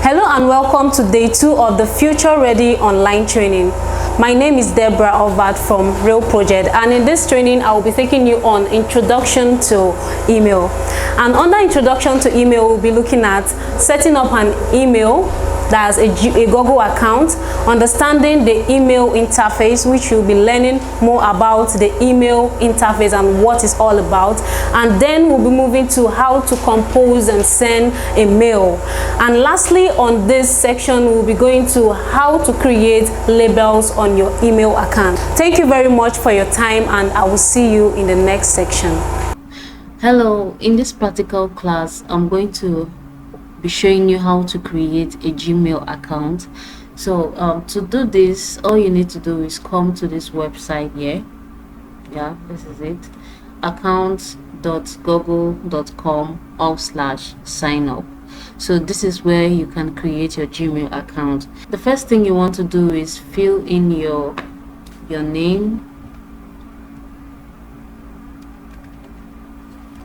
Hello and welcome to day 2 of the Future Ready online training. My name is DeborahOvat from Real Project, and in this training I will be taking you on introduction to email. And under introduction to email, we'll be looking at setting up an email, that's a Google account, understanding the email interface, which you'll be learning more about the email interface and what it's all about. And then we'll be moving to how to compose and send a mail. And lastly, on this section, we'll be going to how to create labels on your email account. Thank you very much for your time, and I will see you in the next section. Hello, in this practical class, I'm going to be showing you how to create a Gmail account. So to do this, all you need to do is come to this website here. Yeah, this is it, accounts.google.com/sign up. So this is where you can create your Gmail account. The first thing you want to do is fill in your name.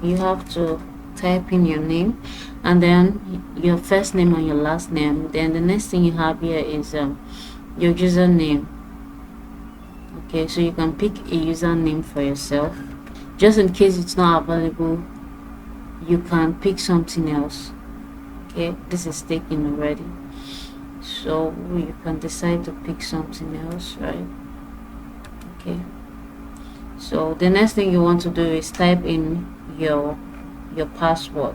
You have to type in your name, and then your first name and your last name. Then the next thing you have here is your username. Okay, so you can pick a username for yourself. Just in case it's not available, you can pick something else. Okay, this is taken already, so you can decide to pick something else, right? Okay, so the next thing you want to do is type in your password,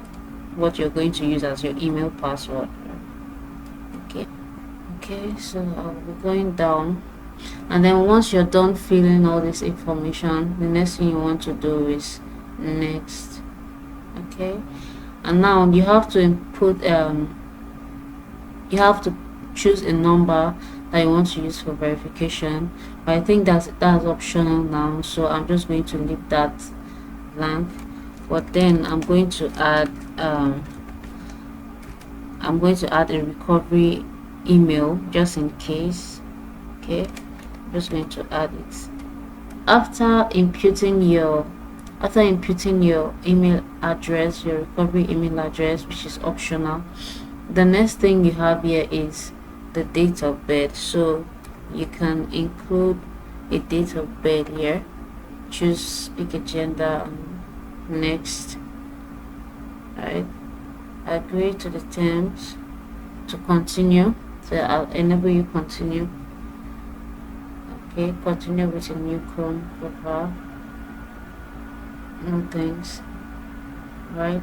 what you're going to use as your email password. Okay, so I'll be going down, and then once you're done filling all this information, the next thing you want to do is next. Okay, and now you have to input you have to choose a number that you want to use for verification, but I think that's optional now, so I'm just going to leave that blank. But then I'm going to add a recovery email just in case. Okay, I'm just going to add it. After inputting your email address, your recovery email address, which is optional, the next thing you have here is the date of birth. So you can include a date of birth here, pick a gender, and next. Right, agree to the terms to continue, so I'll enable you continue. Okay, continue with a new Chrome profile. No thanks. Right,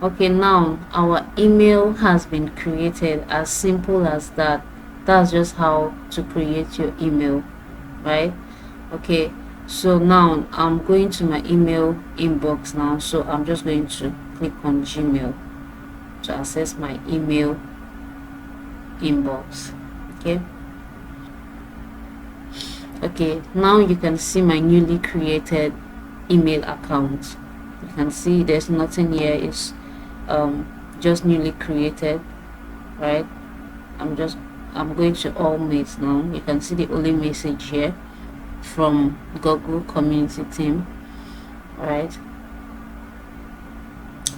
okay, now our email has been created. As simple as that. That's just how to create your email, right? Okay, so now I'm going to my email inbox now, so I'm just going to click on Gmail to access my email inbox. Okay, now you can see my newly created email account. You can see there's nothing here, it's just newly created, right? I'm going to all mails now. You can see the only message here from Google community team. Right,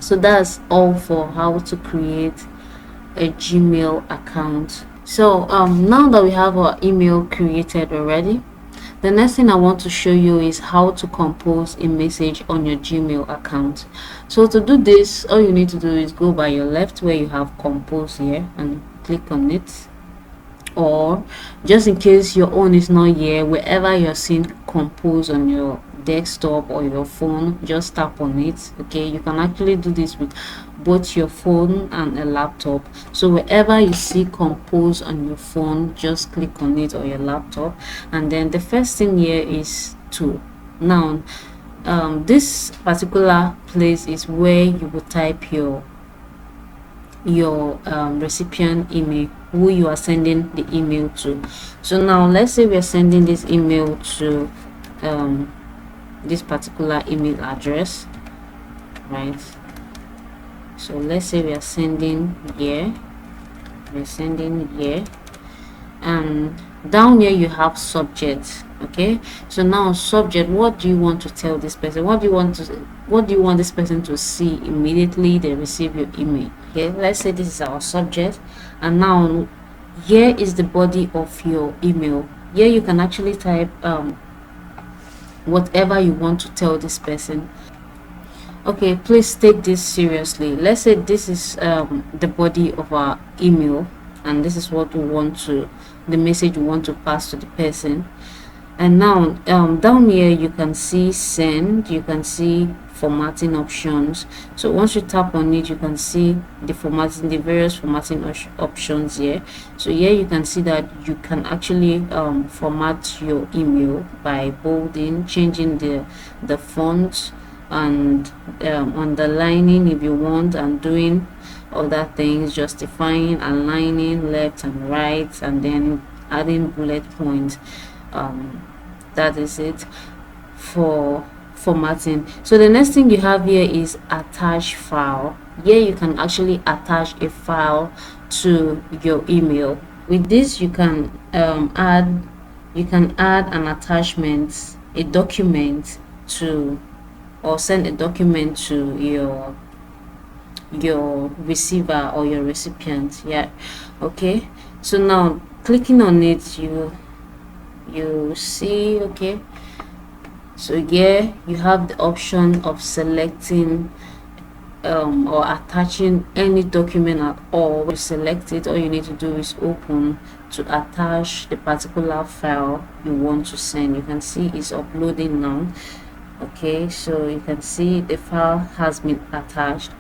so that's all for how to create a Gmail account. So now that we have our email created already, the next thing I want to show you is how to compose a message on your Gmail account. So to do this, all you need to do is go by your left where you have compose here and click on it. Or just in case your own is not here, wherever you're seeing compose on your desktop or your phone, just tap on it. Okay, you can actually do this with both your phone and a laptop. So wherever you see compose on your phone, just click on it, or your laptop, and then the first thing here is to now this particular place is where you will type your recipient email, who you are sending the email to. So now let's say we are sending this email to this particular email address, right? So let's say we are sending here, and down here you have subject. Okay, so now subject, what do you want to tell this person? What do you want this person to see immediately they receive your email? Okay, let's say this is our subject, and now here is the body of your email. Here you can actually type whatever you want to tell this person. Okay, please take this seriously. Let's say this is the body of our email, and this is what we want to, the message we want to pass to the person. And now down here you can see send, you can see formatting options. So once you tap on it, you can see the formatting, the various formatting options here. So here you can see that you can actually format your email by bolding, changing the font, and underlining if you want, and doing other things, justifying, aligning left and right, and then adding bullet points. That is it for formatting. So the next thing you have here is attach file. Here you can actually attach a file to your email. With this you can add an attachment, a document to, or send a document to your receiver or your recipient. Yeah, okay. So now clicking on it, you see, okay, so here you have the option of selecting or attaching any document at all. When you select it, all you need to do is open to attach the particular file you want to send. You can see it's uploading now. Okay, so you can see the file has been attached.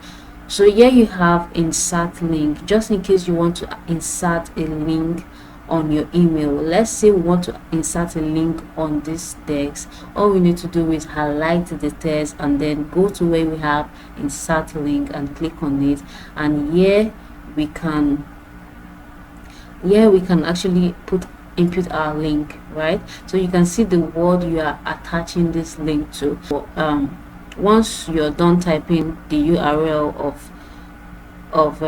So here you have insert link, just in case you want to insert a link on your email. Let's say we want to insert a link on this text. All we need to do is highlight the text and then go to where we have insert link and click on it, and here we can actually input our link, right? So you can see the word you are attaching this link to. Once you're done typing the URL of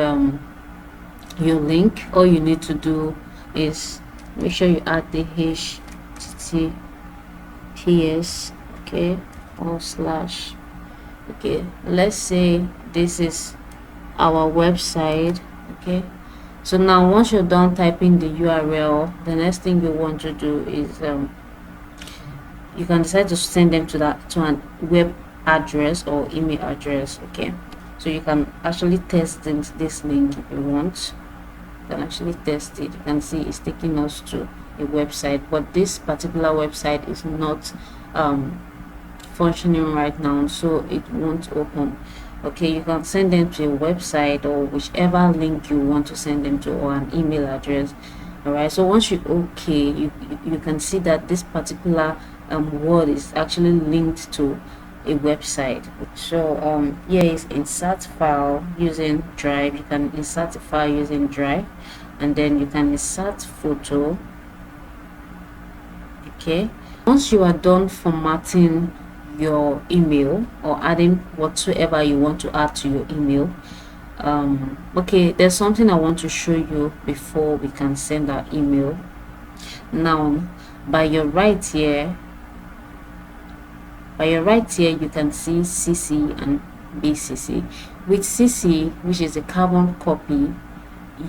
your link, all you need to do is make sure you add the https, okay, or slash. Okay, let's say this is our website. Okay, so now once you're done typing the URL, the next thing you want to do is you can decide to send them to an web address or email address. Okay, so you can actually test this link if you want. Can actually test it. You can see it's taking us to a website, but this particular website is not functioning right now, so it won't open. Okay, you can send them to a website or whichever link you want to send them to, or an email address. All right, so once you you can see that this particular word is actually linked to a website. So here is insert file using Drive. You can insert a file using Drive, and then you can insert photo. Okay, once you are done formatting your email or adding whatsoever you want to add to your email, okay, there's something I want to show you before we can send our email. Now by your right here, you can see CC and BCC. With CC, which is a carbon copy,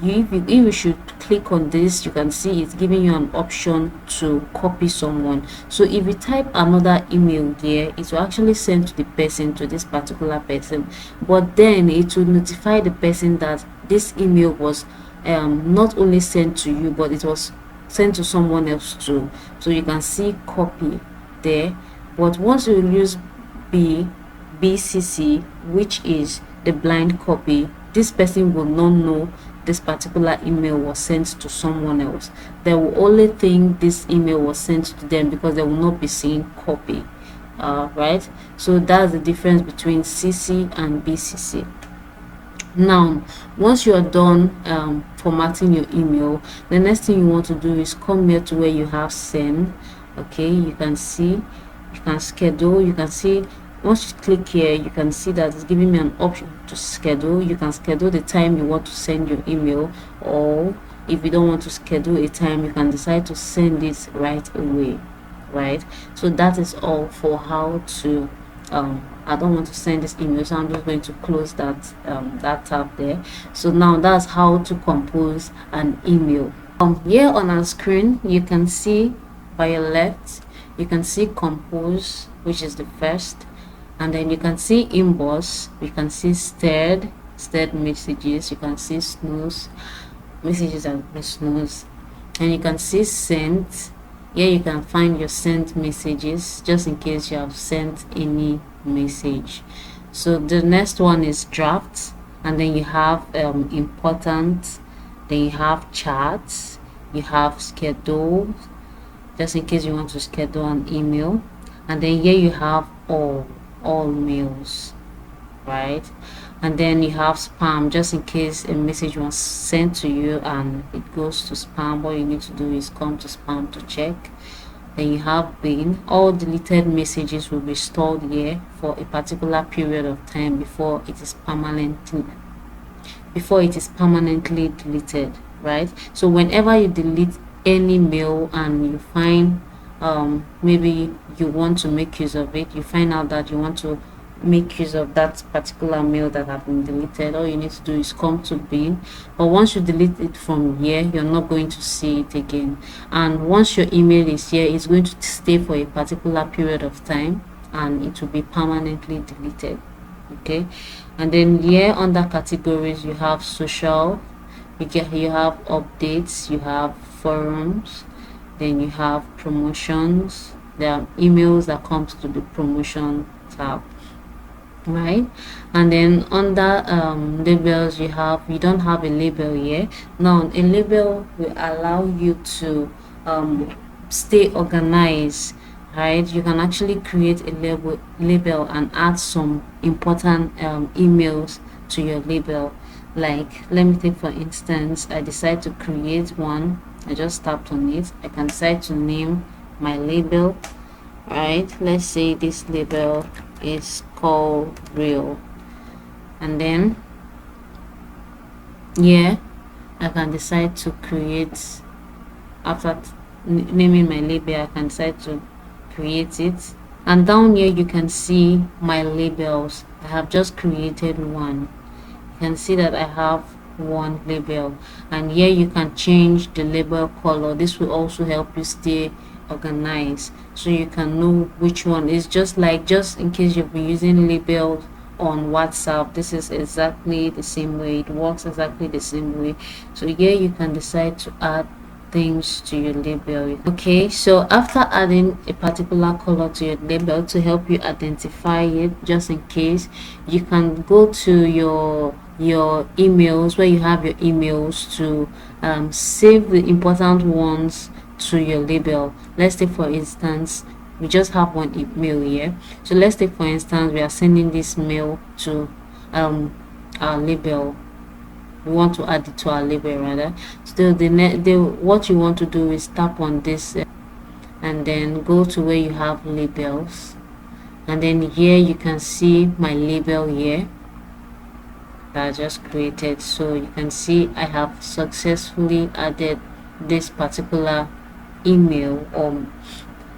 if you should click on this, you can see it's giving you an option to copy someone. So if you type another email there, it will actually send to the person, to this particular person, but then it will notify the person that this email was not only sent to you, but it was sent to someone else too. So you can see copy there. But once you use BCC, which is the blind copy, this person will not know this particular email was sent to someone else. They will only think this email was sent to them because they will not be seeing copy. Right, so that's the difference between CC and BCC. Now once you are done formatting your email, the next thing you want to do is come here to where you have send. Okay, you can see, you can schedule. You can see, once you click here, you can see that it's giving me an option to schedule. You can schedule the time you want to send your email, or if you don't want to schedule a time, you can decide to send it right away. Right, so that is all for how to I don't want to send this email, so I'm just going to close that that tab there. So now that's how to compose an email. Here on our screen, you can see by your left, you can see compose, which is the first, and then you can see inbox, you can see stirred messages, you can see snooze messages and snooze, and you can see sent. Here you can find your sent messages, just in case you have sent any message. So the next one is drafts, and then you have important, then you have charts, you have schedule, just in case you want to schedule an email, and then here you have all mails, right? And then you have spam, just in case a message was sent to you and it goes to spam. What you need to do is come to spam to check. Then you have bin. All deleted messages will be stored here for a particular period of time before it is permanently deleted, right? So whenever you delete any mail and you find maybe you want to make use of it, you find out that you want to make use of that particular mail that have been deleted, all you need to do is come to bin. But once you delete it from here, you're not going to see it again, and once your email is here, it's going to stay for a particular period of time and it will be permanently deleted. Okay, and then here under categories, you have social, you have updates, you have forums, then you have promotions. There are emails that comes to the promotion tab, right? And then under labels, you don't have a label here. Now a label will allow you to stay organized, right? You can actually create a label and add some important emails to your label. Like, let me take for instance, I decide to create one. I just tapped on it. I can decide to name my label, right? Let's say this label is called real, and then yeah, I can decide to create, after naming my label, I can decide to create it. And down here you can see my labels. I have just created one. You can see that I have one label, and here you can change the label color. This will also help you stay organized, so you can know which one is just in case you've been using labels on WhatsApp. This is exactly the same way, it works exactly the same way. So here you can decide to add things to your label. Okay, so after adding a particular color to your label to help you identify it, just in case, you can go to your emails, where you have your emails, to save the important ones to your label. Let's take for instance, we just have one email here. So let's take for instance, we are sending this mail to our label. We want to add it to our label rather. So what you want to do is tap on this and then go to where you have labels, and then here you can see my label here that I just created. So you can see I have successfully added this particular email or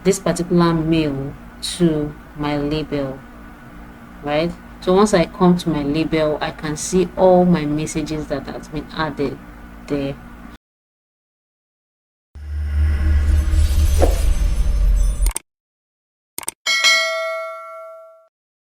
this particular mail to my label, right? So once I come to my label, I can see all my messages that has been added there.